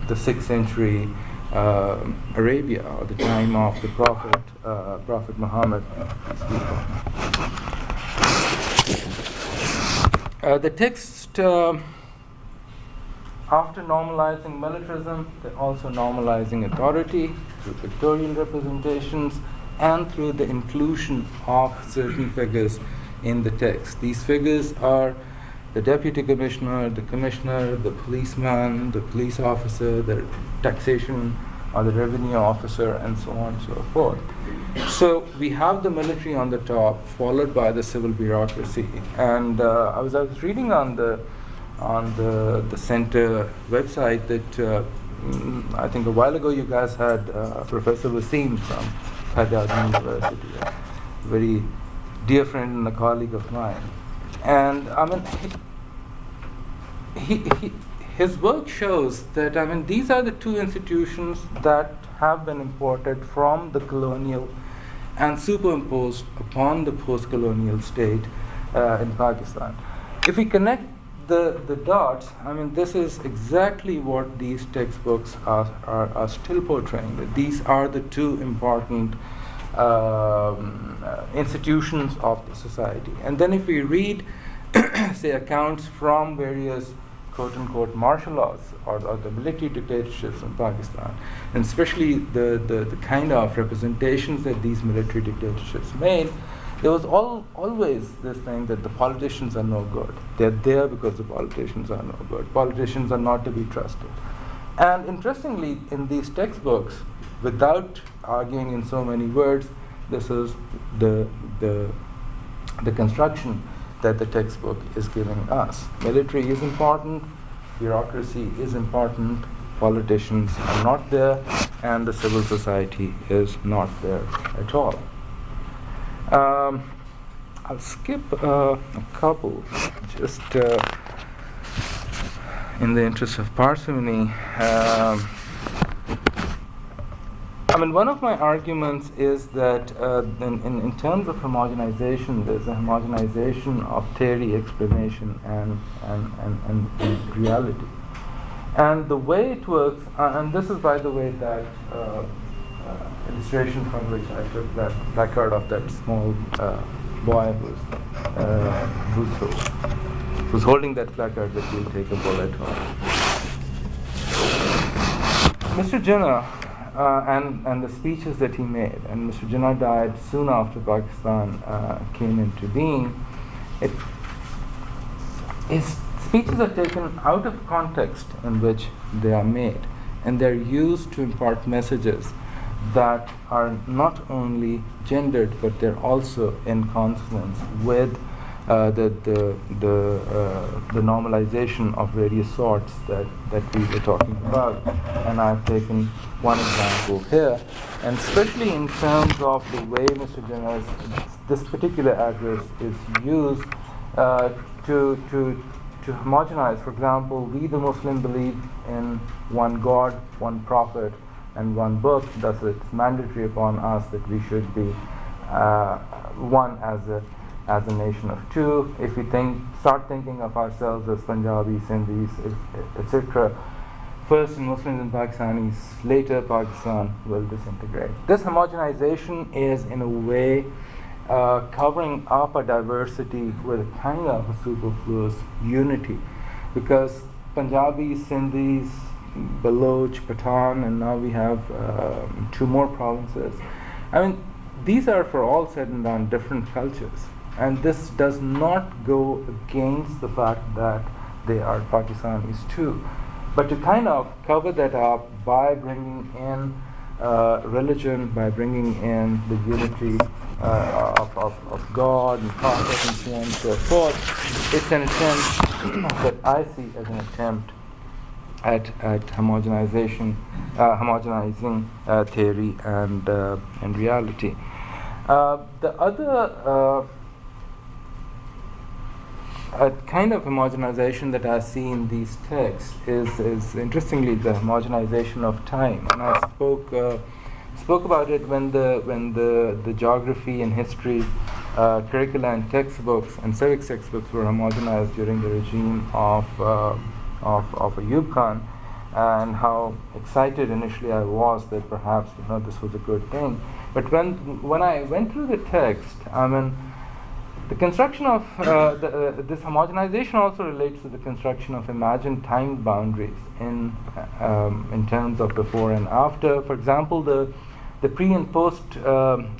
6th century Arabia, or the time of the Prophet Muhammad. The text, after normalizing militarism, they're also normalizing authority through pictorial representations and through the inclusion of certain figures in the text. These figures are the deputy commissioner, the policeman, the police officer, the taxation or the revenue officer, and so on and so forth. So we have the military on the top, followed by the civil bureaucracy. And I was reading on the center website that I think a while ago you guys had Professor Wasim from Qatar University, a very dear friend and a colleague of mine. And I mean, his work shows that, I mean, these are the two institutions that have been imported from the colonial and superimposed upon the post-colonial state in Pakistan. If we connect the dots, I mean, this is exactly what these textbooks are still portraying. That these are the two important institutions of the society. And then if we read, say, accounts from various quote-unquote martial laws or the military dictatorships in Pakistan, and especially the kind of representations that these military dictatorships made, there was always this thing that the politicians are no good. They're there because the politicians are no good. Politicians are not to be trusted. And interestingly, in these textbooks, without arguing in so many words, this is the construction that the textbook is giving us. Military is important, bureaucracy is important, politicians are not there, and the civil society is not there at all. I'll skip a couple, just in the interest of parsimony. I mean, one of my arguments is that in terms of homogenization, there's a homogenization of theory, explanation, and reality. And the way it works, and this is, by the way, that illustration from which I took that placard of that small boy who's holding that placard that will take a bullet home. Mr. Jinnah, and the speeches that he made, and Mr. Jinnah died soon after Pakistan came into being. His speeches are taken out of context in which they are made, and they're used to impart messages that are not only gendered, but they're also in consonance with the normalization of various sorts that we were talking about. And I've taken one example here, and especially in terms of the way Mr. Jinnah's this particular address is used to homogenize. For example, we the Muslim believe in one God, one prophet, and one book. Thus, it's mandatory upon us that we should be one as a nation of two. If we start thinking of ourselves as Punjabis, Sindhis, etc., first Muslims and Pakistanis, later Pakistan will disintegrate. This homogenization is, in a way, covering up a diversity with a kind of a superfluous unity, because Punjabis, Sindhis, Baloch, Pathan, and now we have 2 more provinces. I mean, these are, for all said and done, different cultures. And this does not go against the fact that they are Pakistanis too. But to kind of cover that up by bringing in religion, by bringing in the unity of God and prophet and so on and so forth. It's an attempt that I see as an attempt at homogenizing theory and reality. The other kind of homogenization that I see in these texts is interestingly the homogenization of time, and I spoke about it when the geography and history curricula and textbooks and civics textbooks were homogenized during the regime of Ayub Khan, and how excited initially I was that perhaps this was a good thing. But when I went through the text, the construction of this homogenization also relates to the construction of imagined time boundaries in terms of before and after. For example, the pre and post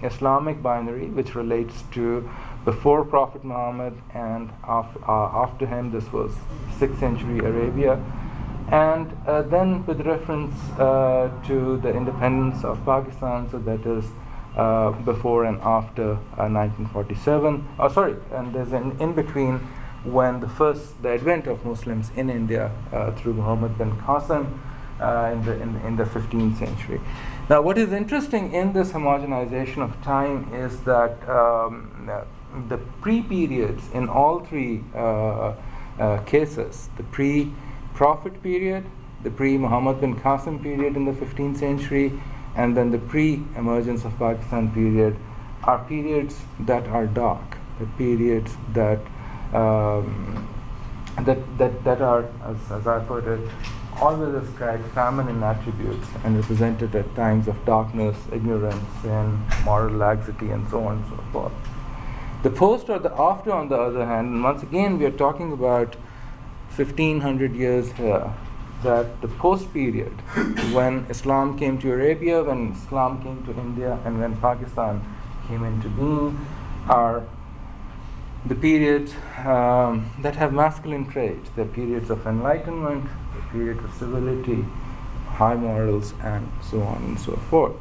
Islamic binary, which relates to before Prophet Muhammad and after him. This was 6th century Arabia, and then with reference to the independence of Pakistan, so that is before and after 1947. And there's an in between when the advent of Muslims in India through Muhammad bin Qasim in the 15th century. Now, what is interesting in this homogenization of time is that the pre-periods in all three cases, the pre-Prophet period, the pre-Muhammad bin Qasim period in the 15th century, and then the pre-emergence of Pakistan period, are periods that are dark, the periods that are, as I put it, always ascribed feminine attributes and represented at times of darkness, ignorance, sin, moral laxity, and so on and so forth. The post or the after, on the other hand, and once again we are talking about 1500 years here, that the post period, when Islam came to Arabia, when Islam came to India, and when Pakistan came into being, are the periods that have masculine traits. They're periods of enlightenment, the period of civility, high morals, and so on and so forth.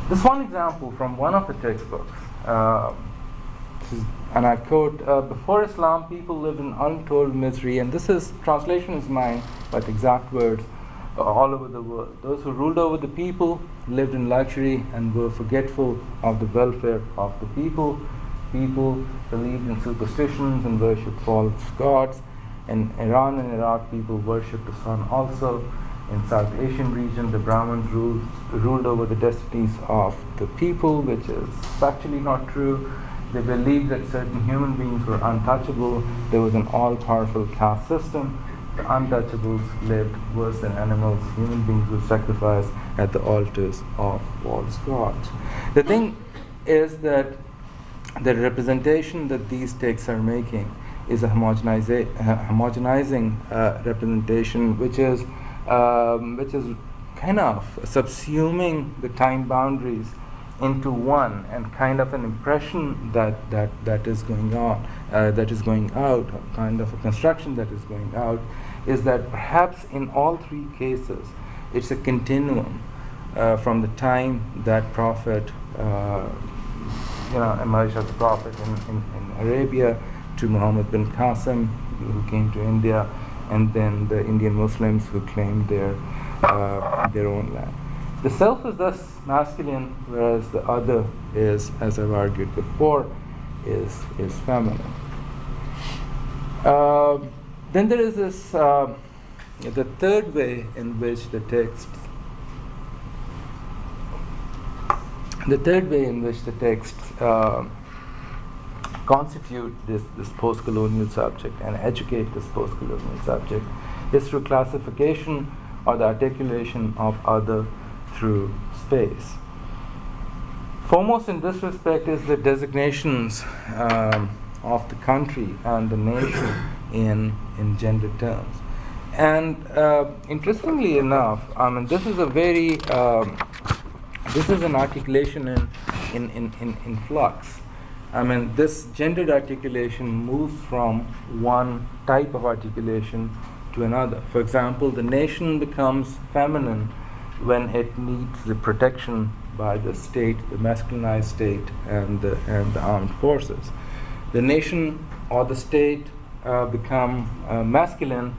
This one example from one of the textbooks, and I quote, before Islam, people lived in untold misery, and translation is mine, but exact words, all over the world. Those who ruled over the people lived in luxury and were forgetful of the welfare of the people. People believed in superstitions and worshipped false gods. In Iran and Iraq, people worshipped the sun also. In South Asian region, the Brahmins ruled over the destinies of the people, which is factually not true. They believed that certain human beings were untouchable. There was an all-powerful caste system. The untouchables lived worse than animals. Human beings were sacrificed at the altars of false gods. The thing is that the representation that these texts are making is a homogenizing representation, which is kind of subsuming the time boundaries into one, and kind of an impression that is going on, that is going out, kind of a construction that is going out, is that perhaps in all three cases it's a continuum from the time that Prophet emerged as a prophet in Arabia, to Muhammad bin Qasim, who came to India, and then the Indian Muslims who claimed their own land. The self is thus masculine, whereas the other is, as I've argued before, is feminine. Then there is this the third way in which the texts constitute this post-colonial subject and educate this post-colonial subject is through classification or the articulation of other through space. Foremost in this respect is the designations of the country and the nation in gender terms. And interestingly enough, this is an articulation in flux. I mean, this gendered articulation moves from one type of articulation to another. For example, the nation becomes feminine when it needs the protection by the state, the masculinized state, and the armed forces. The nation or the state become masculine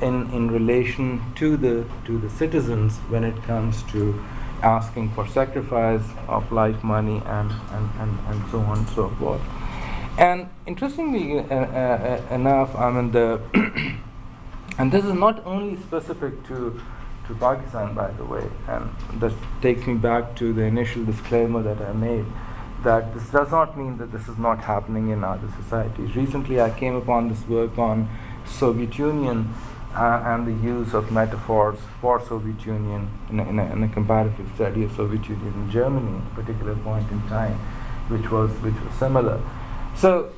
in relation to the citizens when it comes to asking for sacrifice of life, money, and so on and so forth. And interestingly enough, I mean and this is not only specific to Pakistan, by the way, and that takes me back to the initial disclaimer that I made, that this does not mean that this is not happening in other societies. Recently, I came upon this work on Soviet Union and the use of metaphors for Soviet Union in a comparative study of Soviet Union in Germany at a particular point in time, which was similar. So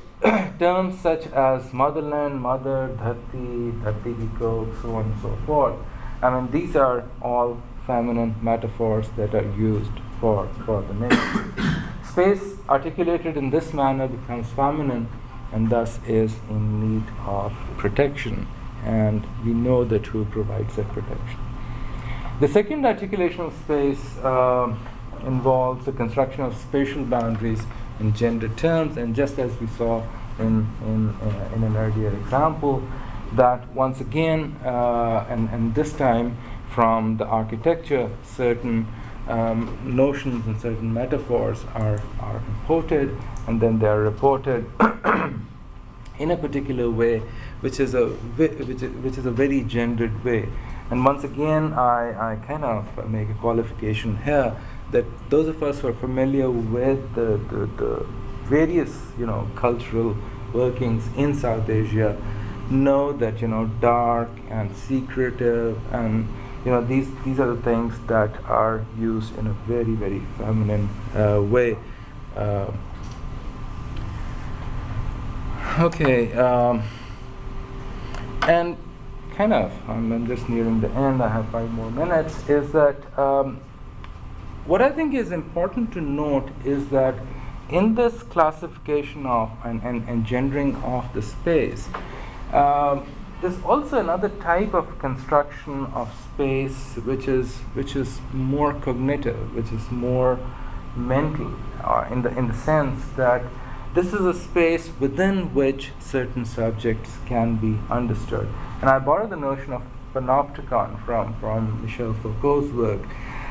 terms such as motherland, mother, dhati, dhati ki ko, so on and so forth, I mean, these are all feminine metaphors that are used for the nation. Space articulated in this manner becomes feminine and thus is in need of protection. And we know that who provides that protection. The second articulation of space involves the construction of spatial boundaries in gender terms, and just as we saw in an earlier example, that once again, and this time from the architecture, certain notions and certain metaphors are imported, and then they are reported in a particular way, which is a very gendered way. And once again, I kind of make a qualification here that those of us who are familiar with the various cultural workings in South Asia know that dark and secretive and these are the things that are used in a very, very feminine way. Okay, and kind of, I'm just nearing the end, I have 5 more minutes, is that what I think is important to note is that in this classification of and gendering of the space, there's also another type of construction of space which is more cognitive, which is more mental, in the sense that this is a space within which certain subjects can be understood. And I borrow the notion of panopticon from Michel Foucault's work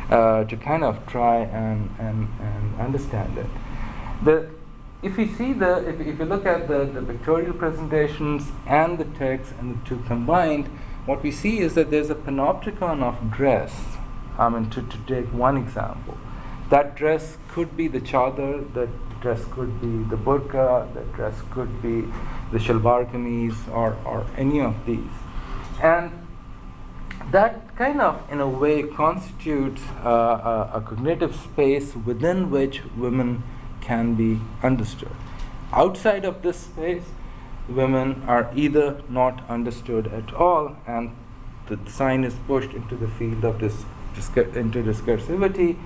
to kind of try and understand it. If you look at the pictorial presentations and the text and the two combined, what we see is that there's a panopticon of dress. I mean, to take one example, that dress could be the chadar, that dress could be the burqa, that dress could be the shalwar kameez, or any of these. And that kind of, in a way, constitutes a cognitive space within which women can be understood. Outside of this space, women are either not understood at all, and the sign is pushed into the field of into discursivity,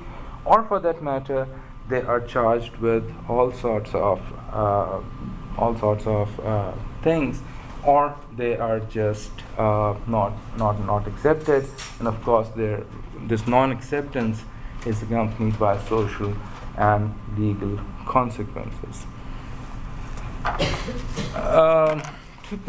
or for that matter, they are charged with all sorts of things, or they are just not accepted. And of course, this non-acceptance is accompanied by social and legal consequences. To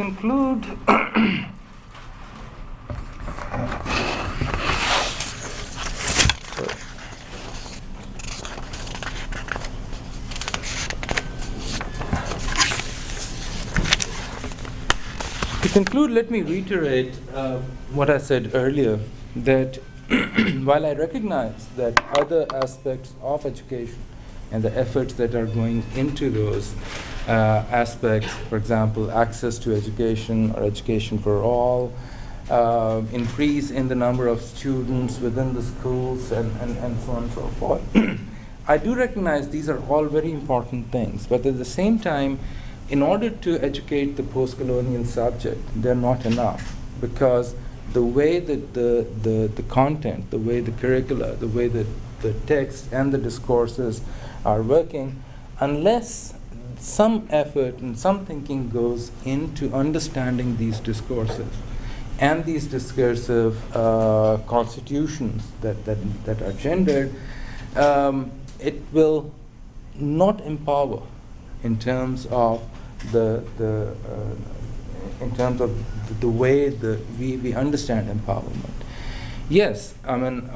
conclude, let me reiterate what I said earlier, that while I recognize that other aspects of education and the efforts that are going into those aspects, for example, access to education or education for all, increase in the number of students within the schools, and so on and so forth, I do recognize these are all very important things, but at the same time, in order to educate the post-colonial subject, they're not enough, because the way that the content, the way the curricula, the way that the text and the discourses are working, unless some effort and some thinking goes into understanding these discourses and these discursive constitutions that are gendered, it will not empower in terms of the way we understand empowerment. Yes, I mean,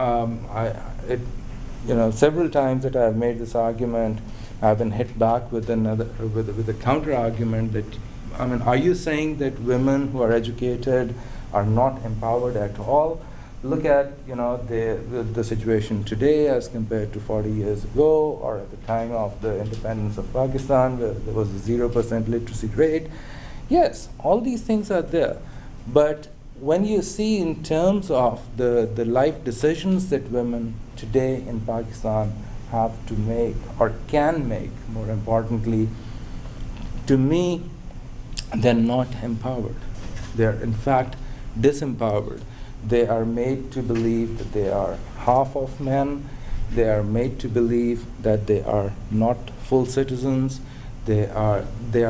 several times that I have made this argument, I've been hit back with a counter argument that, I mean, are you saying that women who are educated are not empowered at all? Look at the situation today as compared to 40 years ago, or at the time of the independence of Pakistan, where there was a 0% literacy rate. Yes, all these things are there, but when you see in terms of the life decisions that women today in Pakistan have to make or can make, more importantly, to me, they're not empowered. They're in fact disempowered. They are made to believe that they are half of men. They are made to believe that they are not full citizens. They are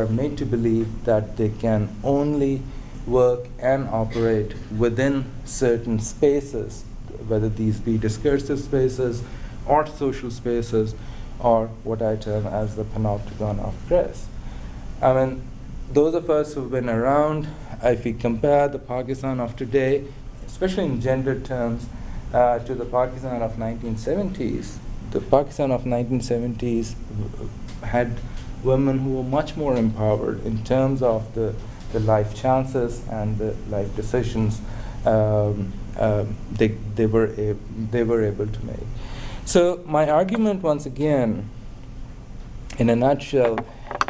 made to believe that they can only work and operate within certain spaces, whether these be discursive spaces or social spaces, or what I term as the panopticon of dress. I mean, those of us who've been around, if we compare the Pakistan of today, especially in gender terms, to the Pakistan of 1970s, the Pakistan of 1970s had women who were much more empowered in terms of the life chances and the life decisions they were able to make. So my argument, once again, in a nutshell,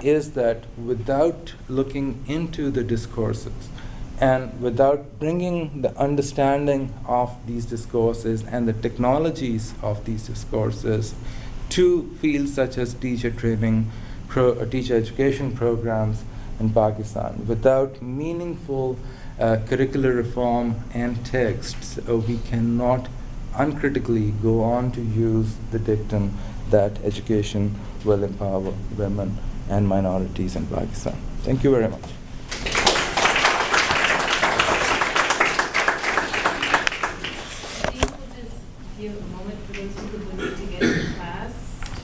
is that without looking into the discourses and without bringing the understanding of these discourses and the technologies of these discourses to fields such as teacher training, teacher education programs in Pakistan, without meaningful curricular reform and texts, we cannot uncritically go on to use the dictum that education will empower women and minorities in Pakistan. Thank you very much. Give a moment for those people who need to get into class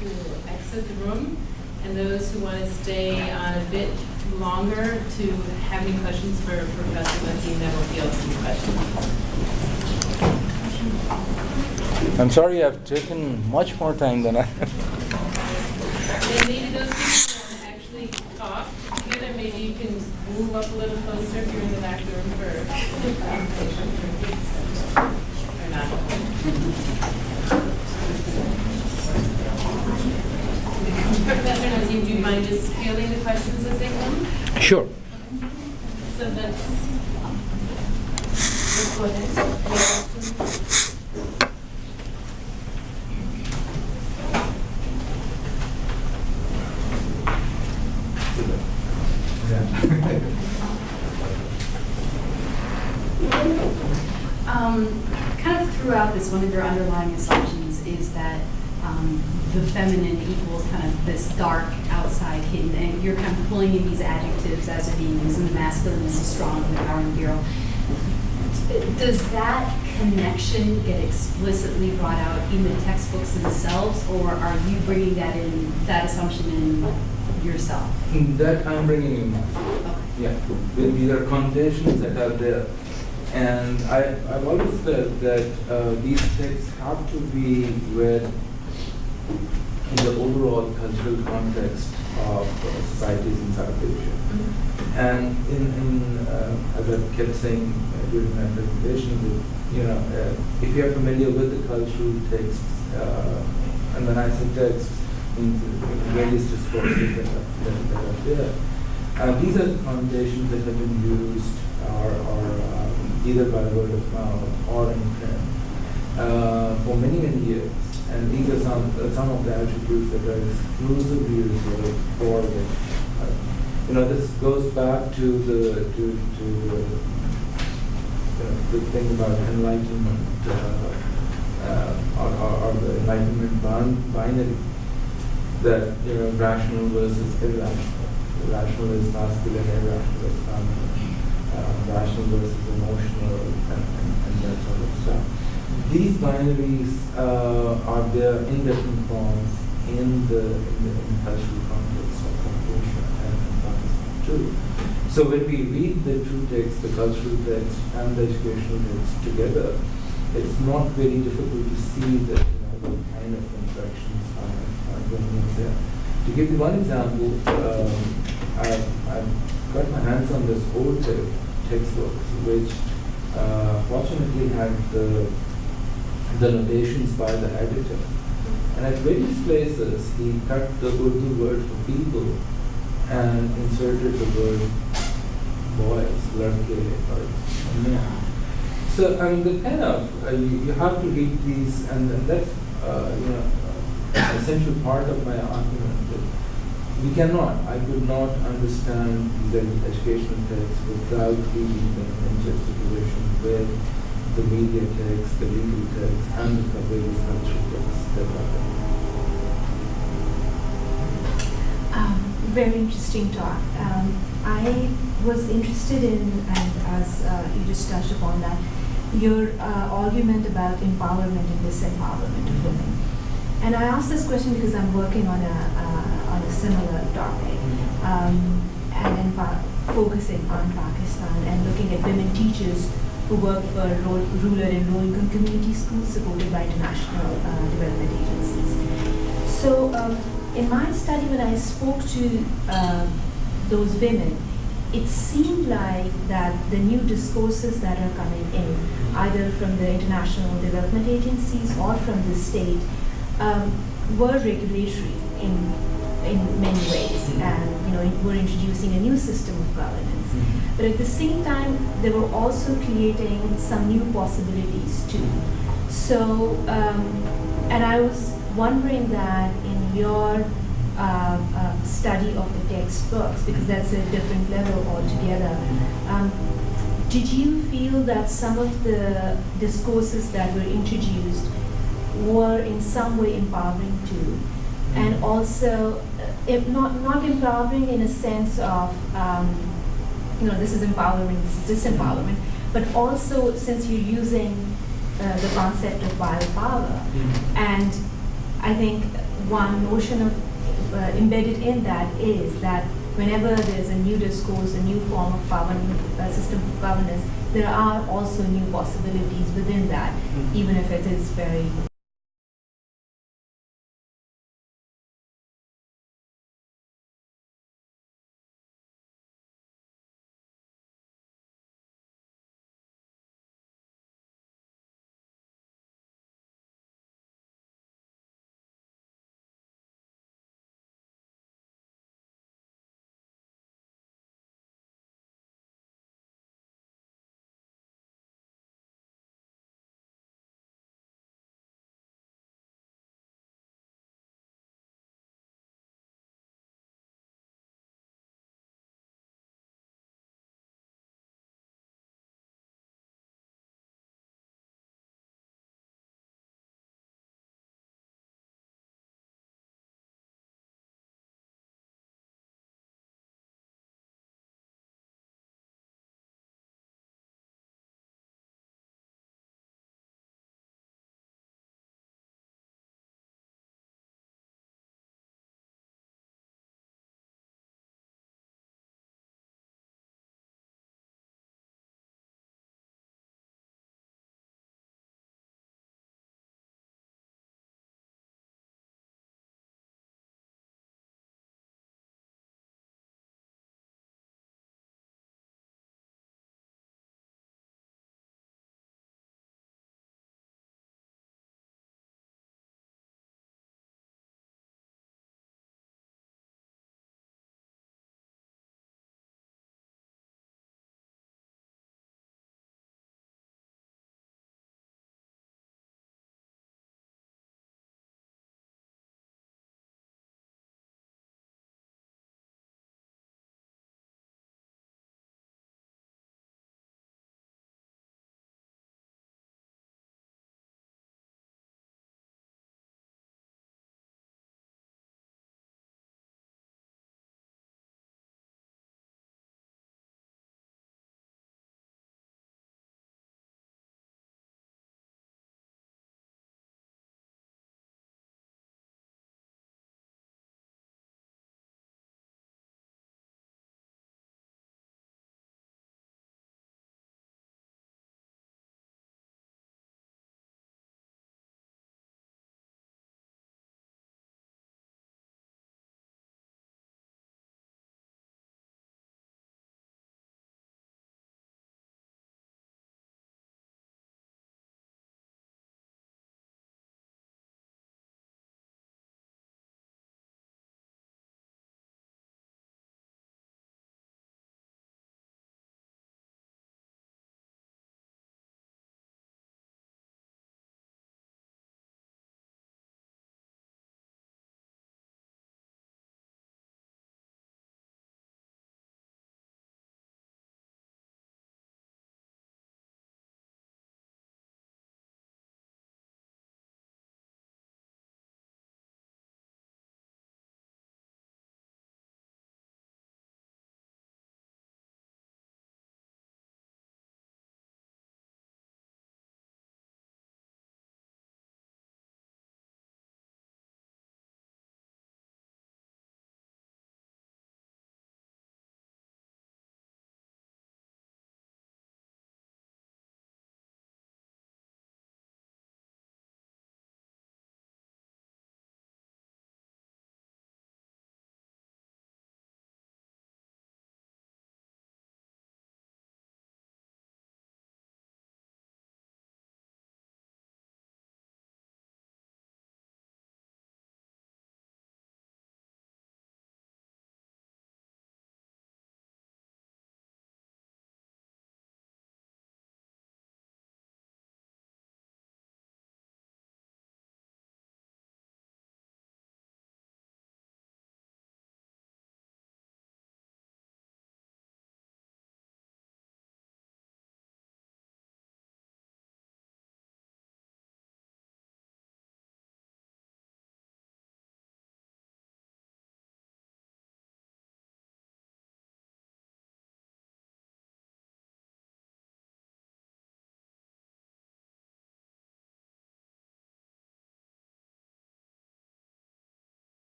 to exit the room, and those who want to stay on a bit longer to have any questions for Professor Naseem, then we'll field some questions. I'm sorry I've taken much more time than I And maybe those people who want to actually talk together, maybe you can move up a little closer if you're in the back room for conversation. Or not. Professor Naseem, do you mind just fielding the questions as they come? Sure. So let's go ahead. Kind of throughout this, one of your underlying assumptions is that the feminine equals kind of this dark outside hidden, and you're kind of pulling in these adjectives as they're being used, and the masculine is the strong and the power and the hero. Does that connection get explicitly brought out in the textbooks themselves, or are you bringing that assumption in yourself? That I'm bringing in myself. Okay. Yeah, these are connotations that are there. And I've always said that these texts have to be read in the overall cultural context of societies in South Asia. Mm-hmm. And as I kept saying during my presentation, if you are familiar with the cultural texts, and when I say texts, means various discourses that are there, these are connotations that have been used or either by word of mouth or in print for many, many years. And these are some of the attributes that are exclusively reserved for women. This goes back to the thing about enlightenment or the enlightenment binary. that rational versus irrational. Rational is masculine, irrational is feminine. Rational versus emotional, and that sort of stuff. These binaries are there in different forms in the cultural context of Concordia and Pakistan too. So when we read the two texts, the cultural text and the educational text together, it's not very difficult to see that what kind of contractions are going on there. To give you one example, I've got my hands on this old textbook, which fortunately had the notations by the editor. And at various places, he cut the Urdu word for people and inserted the word boys, ladke, or men. So, the kind of, you have to read these, and that's, an essential part of my argument. That I could not understand the educational texts without reading them in juxtaposition with the media text, the legal text, and the various cultural texts that are there. Very interesting talk. I was interested in, and as you just touched upon that, your argument about empowerment and disempowerment of women. And I asked this question because I'm working on a similar topic, and in focusing on Pakistan and looking at women teachers who work for rural and low-income community schools supported by international development agencies. So in my study, when I spoke to those women, it seemed like that the new discourses that are coming in, either from the international development agencies or from the state, were regulatory in many ways, and were introducing a new system of governance. But at the same time, they were also creating some new possibilities too. So, and I was wondering that in your study of the textbooks, because that's a different level altogether, did you feel that some of the discourses that were introduced were in some way empowering too? And also, if not empowering in a sense of, this is empowering, this is disempowerment, but also since you're using the concept of biopower, and I think one notion of embedded in that is that whenever there's a new discourse, a new form of power, a system of governance, there are also new possibilities within that, even if it is very